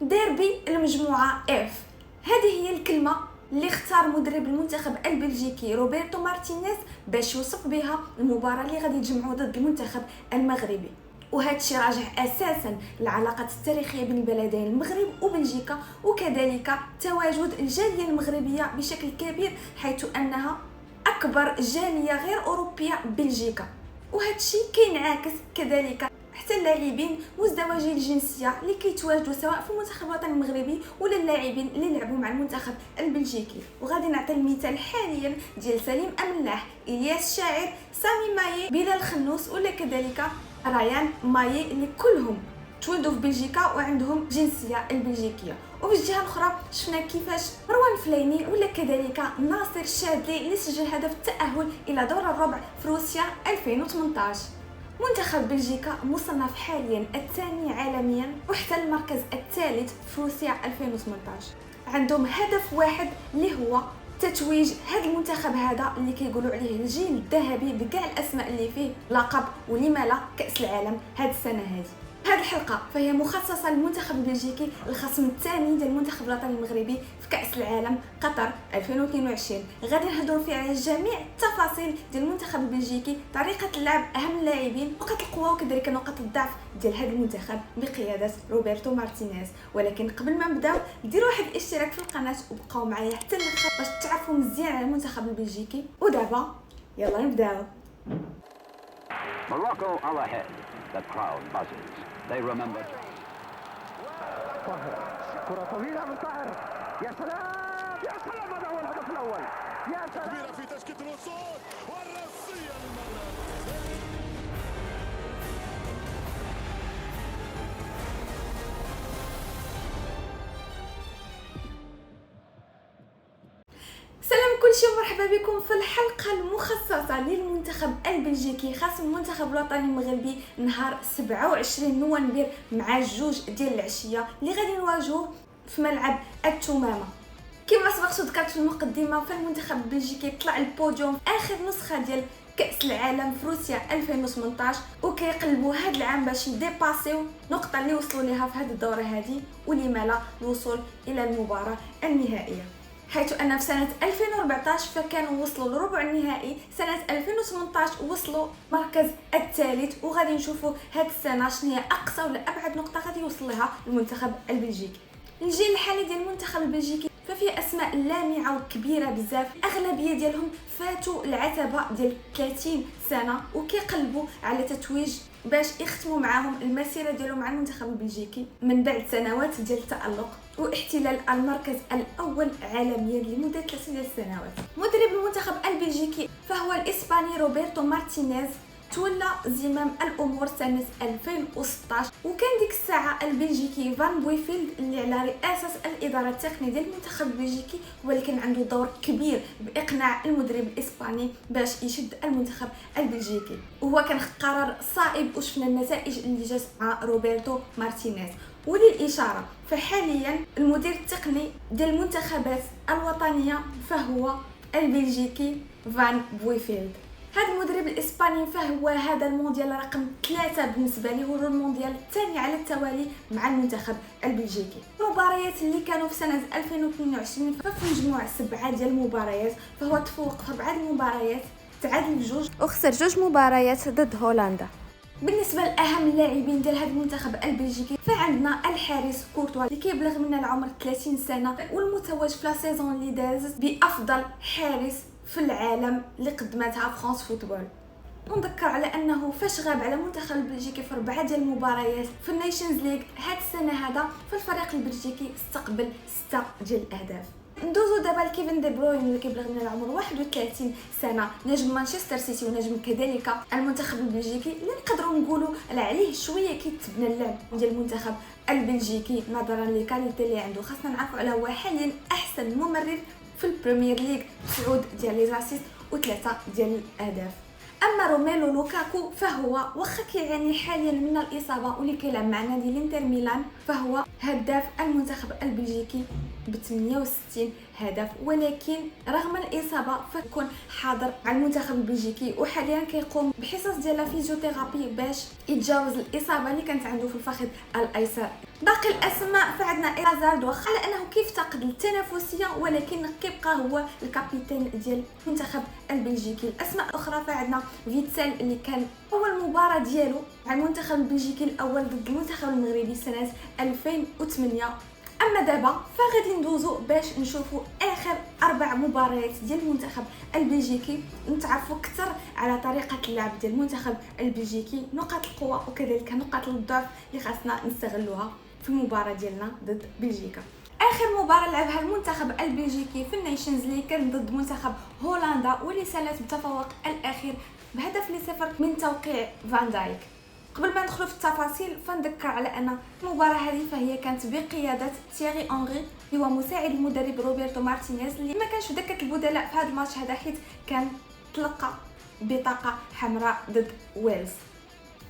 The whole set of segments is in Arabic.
ديربي المجموعة اف، هذه هي الكلمة اللي اختار مدرب المنتخب البلجيكي روبرتو مارتينيز باش يوصف بها المباراة اللي غادي يجمعوا ضد المنتخب المغربي. وهذا الشيء راجع اساسا للعلاقات التاريخيه بين البلدين المغرب وبلجيكا، وكذلك تواجد الجاليه المغربيه بشكل كبير، حيث انها اكبر جاليه غير اوروبيه بلجيكا. وهذا الشيء كينعكس كذلك حتى اللاعبين مزدوجي الجنسيه اللي كيتواجدوا سواء في المنتخب الوطني المغربي ولا اللاعبين اللي لعبوا مع المنتخب البلجيكي. وغادي نعطي المثال حاليا ديال سليم املاح، الياس شاعر، سامي مايي، بلال خنوس، ولا كذلك ريان مايي، اللي كلهم تولدوا في بلجيكا وعندهم جنسيه البلجيكيه. وفي الجهه الاخرى شفنا كيفاش مروان فليني ولا كذلك ناصر الشاذلي اللي سجل هدف التاهل الى دور الربع في روسيا 2018. منتخب بلجيكا مصنف حاليا الثاني عالميا وحتى المركز الثالث في روسيا 2018. عندهم هدف واحد اللي هو تتويج هذا المنتخب هذا اللي كيقولوا عليه الجيل الذهبي بكاع الاسماء اللي فيه لقب ولما لا كاس العالم هذه السنه هذه. هذه الحلقه فهي مخصصه للمنتخب البلجيكي، الخصم الثاني ديال المنتخب الوطني المغربي في كاس العالم قطر 2022. غادي نهضروا فيه على جميع التفاصيل ديال المنتخب البلجيكي، طريقه اللعب، اهم اللاعبين، نقاط القوه وكذلك نقاط الضعف ديال هذا المنتخب بقياده روبرتو مارتينيز. ولكن قبل ما نبداو ديروا واحد الاشتراك في القناه وبقاو معايا حتى الاخر باش تعرفوا مزيان على المنتخب البلجيكي. ودابا يلا نبداو. Morocco are ahead. The crowd buzzes. They remember. طاهر، كرة طويلة من طاهر، يا سلام يا سلام، هذا هو الهدف الأول، يا سلام. كبيرة في تشكيلة الوصول والرأسية للمغرب. سلام كلشي ومرحبا بكم في الحلقه المخصصه للمنتخب البلجيكي خاص المنتخب الوطني المغربي نهار 27 نوفمبر مع 2 ديال العشيه اللي غادي نواجهوه في ملعب التمامه. كما سبق ذكرت في المقدمه، فالمنتخب البلجيكي طلع البوديوم في اخر نسخه ديال كاس العالم في روسيا 2018، وكيقلبوا هذا العام باش يديباسيو النقطه اللي وصلوا ليها في هذه الدوره هذه، ولما لا الوصول الى المباراه النهائيه، حيث أن في سنة 2014 فكانوا وصلوا لربع النهائي، سنة 2018 وصلوا مركز الثالث. وغادي نشوفوا هاد السنة شنو هي أقصى ولا أبعد نقطة غادي يوصل لها المنتخب البلجيكي. الجيل الحالي ديال المنتخب البلجيكي ففيه أسماء لامعة وكبيرة بزاف، الأغلبية ديالهم فاتوا العتبة ديال 30 سنة وكيقلبوا على تتويج باش يختموا معاهم المسيرة ديالهم مع المنتخب البلجيكي من بعد سنوات ديال التألق واحتلال المركز الأول عالميا لمدة 3 سنوات. مدرب المنتخب البلجيكي فهو الإسباني روبرتو مارتينيز، تولى زمام الامور سنه 2016، وكان ديك الساعه البلجيكي فان بويفيلد اللي على رئاسه الاداره التقنيه ديال المنتخب البلجيكي، ولكن عنده دور كبير باقناع المدرب الاسباني باش يشد المنتخب البلجيكي. وهو كان قرار صائب وشفنا النتائج اللي جات مع روبرتو مارتينيز. وللاشاره فحاليا المدير التقني ديال المنتخبات الوطنيه فهو البلجيكي فان بويفيلد. هذا المدرب الاسباني فهو هذا المونديال رقم 3 بالنسبه لي، هو المونديال الثاني على التوالي مع المنتخب البلجيكي. المباريات اللي كانوا في سنه 2022 ففي مجموع 7 ديال المباريات، فهو تفوق في 4 المباريات، تعادل بجوج وخسر 2 مباريات ضد هولندا. بالنسبه لاهم اللاعبين ديال هذا المنتخب البلجيكي فعندنا الحارس كورتوا اللي كيبلغ من العمر 30 سنه والمتوج في لا سيزون اللي دازت بافضل حارس في العالم اللي قدمتها فرانس فوتبول. نذكر على انه فاش غاب على المنتخب البلجيكي في 4 ديال المباريات في النيشنز ليغ هاد السنه هذا، فالفريق البلجيكي استقبل 6 ديال الاهداف. ندوزو دابا لكيفن دي بروين اللي كيبلغ من العمر 31 سنه، نجم مانشستر سيتي ونجم كذلك المنتخب البلجيكي، اللي نقدروا نقولوا عليه شويه كيتبنى اللعب ديال المنتخب البلجيكي نظرا للكاليتي اللي عنده. خاصنا نعرفوا على هو حاليا احسن ممرر في البريمير ليغ، 9 ديال لي زاسيست و3 ديال الاهداف. اما روميلو لوكاكو فهو واخا كيعاني حاليا من الاصابه واللي كيلعب مع نادي الانتر ميلان، فهو هداف المنتخب البلجيكي ب 68 هدف، ولكن رغم الاصابه فكون حاضر على المنتخب البلجيكي وحاليا كيقوم بحصص ديال الفيزيوثيرابي باش يتجاوز الاصابه اللي كانت عنده في الفخذ الايسر. باقي الاسماء فعندنا هازارد، واخا على انه كيفتقد التنافسيه ولكن كيبقى هو الكابيتان ديال المنتخب البلجيكي. الاسماء الاخرى فعندنا فيتسال اللي كان اول مباراه ديالو مع المنتخب البلجيكي الاول ضد المنتخب المغربي سنه 2008. اما دابا فغادي ندوزو باش نشوفوا اخر 4 مباريات ديال المنتخب البلجيكي، نتعرفوا اكثر على طريقه اللعب ديال المنتخب البلجيكي، نقاط القوه وكذلك نقاط الضعف اللي خاصنا نستغلوها في المباراه ديالنا ضد بلجيكا. اخر مباراه لعبها المنتخب البلجيكي في النيشنز ليغ كان ضد منتخب هولندا، واللي سالت بالتفوق الاخير بهدف ل0 من توقيع فان دايك. قبل ما ندخلوا في التفاصيل فنذكر على ان المباراه هذه فهي كانت بقياده تييري أونري اللي هو مساعد المدرب روبرتو مارتينيز، اللي ما كانش في دكه البدلاء في هذا الماتش هذا حيت كان تلقى بطاقه حمراء ضد ويلز.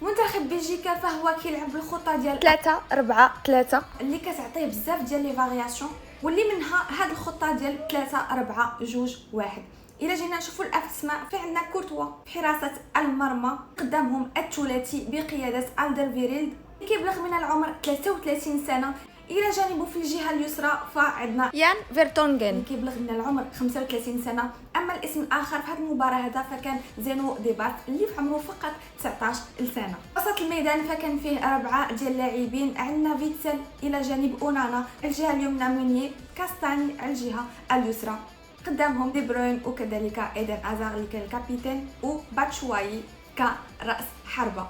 منتخب بلجيكا فهو كيلعب بالخطه ديال 3-4-3 اللي كتعطيه بزاف ديال لي فارياسيون، واللي منها هذه الخطه ديال 3-4-2-1. الى جينا نشوفوا الاسماء فعندنا كورتوا في حراسه المرمى، قدامهم الثلاثي بقياده الدرفيريلد اللي كيبلغ من العمر 33 سنه. الى جانبه في الجهه اليسرى فعندنا يان فيرتونغن اللي كيبلغ من العمر 35 سنه. اما الاسم الاخر في هذه المباراه هذا فكان زينو ديبات اللي في عمره فقط 19 سنه. وسط الميدان فكان فيه 4 ديال اللاعبين، عندنا فيتسل الى جانب اونانا، الجهه اليمنى مونيي، كاستاني على الجهه اليسرى، قدامهم دي بروين وكذلك ايدن هازارد اللي كان الكابيتان، وباتشواي كراس حربه.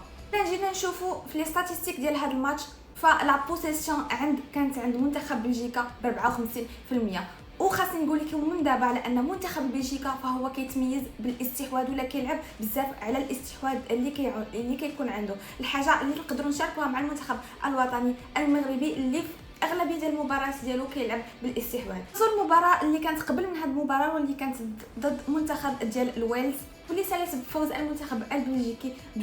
جينا نشوفوا في لي ستاتستيك ديال هذا الماتش، فلا بوسيسيون كانت عند منتخب بلجيكا ب 54%. وخاصني نقول لكم من دابا على ان منتخب بلجيكا فهو كيتميز بالاستحواذ ولا كيلعب بزاف على الاستحواذ اللي كيكون عنده، الحاجه اللي نقدروا نشاركوها مع المنتخب الوطني المغربي اللي اغلبيه ديال المباريات ديالو كيلعب بالاستحواذ. المباراه اللي كانت قبل من هذه المباراه واللي كانت ضد منتخب ديال الويلز واللي سالت بفوز المنتخب البلجيكي ب2-1.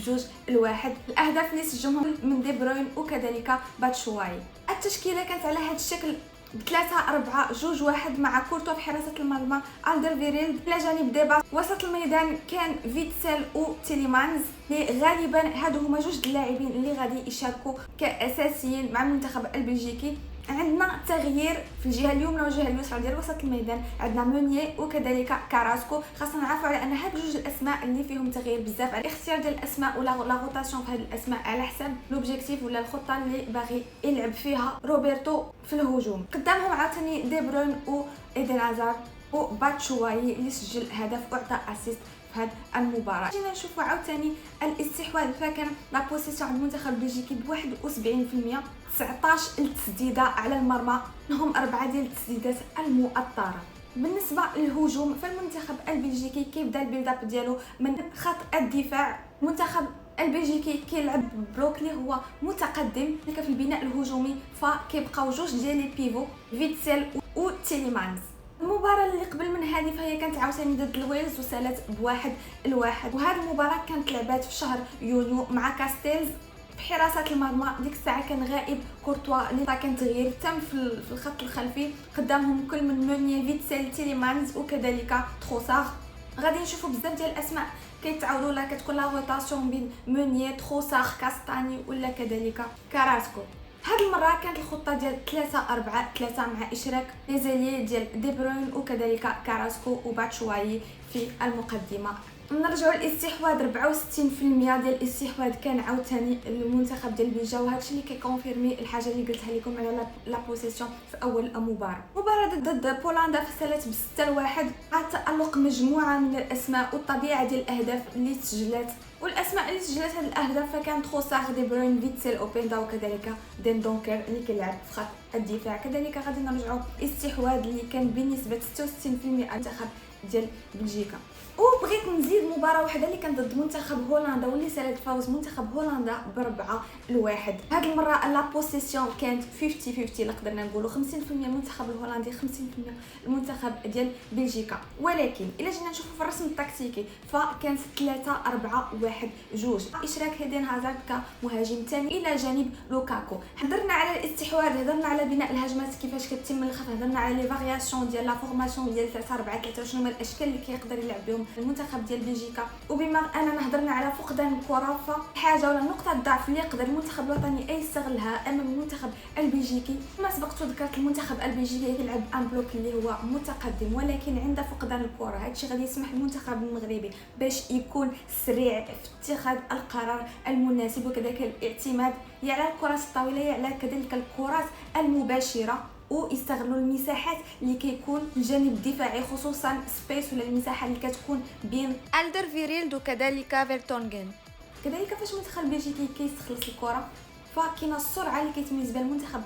الاهداف اللي سجلهم من دي بروين وكذلك باتشواي. التشكيله كانت على هذا الشكل ب3-4-2-1 مع كورتوا في حراسه المرمى، الدرفيريلد الى جانب ديبا. وسط الميدان كان فيتسل وتيليمانز اللي غالبا هادو هما جوج اللاعبين اللي غادي يشاركوا كاساسيين مع المنتخب البلجيكي. عندنا تغيير في الجهه اليمنى والجهه اليسرى ديال وسط الميدان، عندنا مونيي وكذلك كاراسكو. خاصنا نعرفوا على ان هاد جوج الاسماء اللي فيهم تغيير بزاف، على الاختيار ديال الاسماء ولا لا روتاسيون في هاد الاسماء على حساب لوبجيكتيف ولا الخطه اللي باغي يلعب فيها روبرتو في الهجوم. قدامهم عاوتاني دي بروين و ايدن هازارد وباتشواي اللي سجل هدف واعطى اسيست في هذه المباراه. جينا نشوفوا عاوتاني الاستحواذ، فكان لا بوسيسيون عند المنتخب البلجيكي ب 71%، 19 التسديده على المرمى، منهم 4 ديال التسديدات المؤطره. بالنسبه للهجوم فالمنتخب البلجيكي كيبدا البيلد اب ديالو من خط الدفاع. المنتخب البلجيكي كيلعب بلوك اللي هو متقدم في البناء الهجومي، فكيبقاو جوج ديال لي بيفو فيتسل وتيليمانز. المباراه اللي قبل من هذه فهي كانت عاوتاني ضد الويلز وسالت ب1-1، وهذه المباراه كانت لعبات في شهر يونيو مع كاستيلز في حراسه المرمى. ديك الساعه كان غائب كورتوا اللي كان تغيير تم في الخط الخلفي، قدامهم كل من مونيي فيتسل تيليمانز وكذلك تروسار. غادي نشوفوا بزاف ديال الاسماء كيتعاودوا ولا كتكون لا روتاسيون بين مونيي تروسار كاستاني ولا كذلك كاراسكو. هذه المره كانت الخطه ديال 3-4-3 مع اشراك لي زيلي ديال دي بروين وكذلك كاراسكو وباتشواي في المقدمه. نرجعوا للاستحواذ، 64% ديال الاستحواذ كان عاوتاني المنتخب ديال بلجيكا، وهذا الشيء اللي كيكونفيرمي الحاجه اللي قلتها لكم على لا بوسيسيون في اول مباراه ضد بولندا فسالت ب6-1 مع تألق مجموعه من الاسماء والطبيعه ديال الاهداف اللي سجلت. والاسماء اللي سجلت هذه الاهداف فكان تروسار، دي بروين، فيتسل، اوبندا وكذلك دين دونكر اللي كيلعب في خط الدفاع. كذلك غادي نرجعوا الاستحواذ اللي كان بنسبه 66% المنتخب ديال بلجيكا. وبغيت نزيد مباراه واحده اللي كانت ضد منتخب هولندا واللي سالت فوز منتخب هولندا ب4-1. هذه المره لا بوسيسيون كانت 50-50 اللي قدرنا نقولوا 50% المنتخب الهولندي 50% المنتخب ديال بلجيكا. ولكن الا جينا نشوفوا في الرسم التكتيكي فكانت 3-4-1-2 اشراك ايدن هازارد كمهاجم ثاني الى جانب لوكاكو. هضرنا على الاستحواذ، هضرنا على بناء الهجمات كيفاش كتتم من الخلف، هضرنا على لي فارياسيون ديال لا فورماسيون ديال 3-4-3 شنو الاشكال اللي كيقدر يلعب بهم المنتخب ديال بلجيكا. وبما اننا هضرنا على فقدان الكره، فحاجه ولا نقطه ضعف اللي يقدر المنتخب الوطني يستغلها امام المنتخب البلجيكي. كما سبقت وذكرت المنتخب البلجيكي كيلعب ان بلوك اللي هو متقدم، ولكن عند فقدان الكره هادشي غادي يسمح للمنتخب المغربي باش يكون سريع في اتخاذ القرار المناسب، وكذلك الاعتماد على الكرات الطويله على كذلك الكرات المباشره، ويستغلوا المساحات اللي كيكون الجانب الدفاعي، خصوصا سبيس ولا المساحه اللي كتكون بين الدرفيريلد وكذلك فيرتونغن. كذلك فاش المنتخب البلجيكي كيستخلص الكره فكاينه السرعه اللي كيتميز بها المنتخب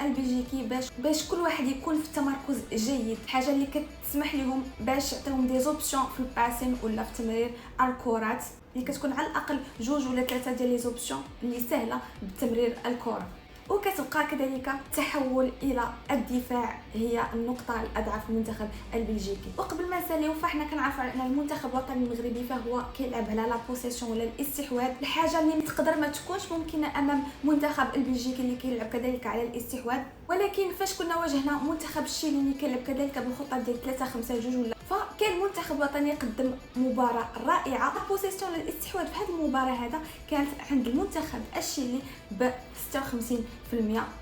البلجيكي باش كل واحد يكون في التمركز جيد، حاجه اللي كتسمح لهم باش يعطيهم دي زوبسيون في الباسين ولا في تمرير الكرات، اللي كتكون على الاقل 2 ولا 3 ديال لي زوبسيون اللي سهله بتمرير الكره. وكتبقى كذلك التحول الى الدفاع هي النقطه الاضعف في المنتخب البلجيكي. وقبل ما نساليو فاحنا كنعرفوا ان المنتخب الوطني المغربي فهو كيلعب على لا بوسيسيون ولا الاستحواذ، الحاجه اللي تقدر ما تكونش ممكنه امام المنتخب البلجيكي اللي كيلعب كذلك على الاستحواذ. ولكن فاش كنا واجهنا منتخب الشيلي اللي كيلعب كذلك بالخطه ديال 3-5-2 ولا فكان المنتخب الوطني قدم مباراه رائعه. البوسيسيون للاستحواذ في هذه المباراه هذا كانت عند المنتخب الشيلي ب 56%.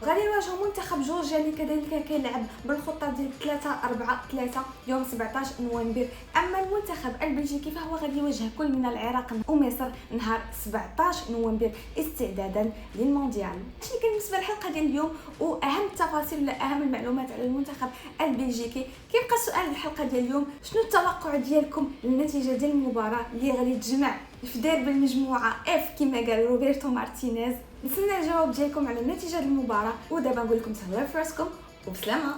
غادي نواجهوا منتخب جورجيا اللي كذلك كيلعب بالخطه ديال 3-4-3 يوم 17 نوفمبر. اما المنتخب البلجيكي فهو غادي يواجه كل من العراق ومصر نهار 17 نوفمبر استعدادا للمونديال. هادشي كان بالنسبه للحلقه ديال اليوم، واهم التفاصيل ولا اهم المعلومات على المنتخب البلجيكي. كيبقى سؤال الحلقه ديال اليوم، شنو التوقع ديالكم للنتيجه ديال المباراه اللي غادي تجمع في ديربي المجموعه اف كما قال روبرتو مارتينيز؟ نستنى الجواب ديالكم على النتيجه ديال المباراه، ودابا نقول لكم تهلاو في راسكم وبسلامه.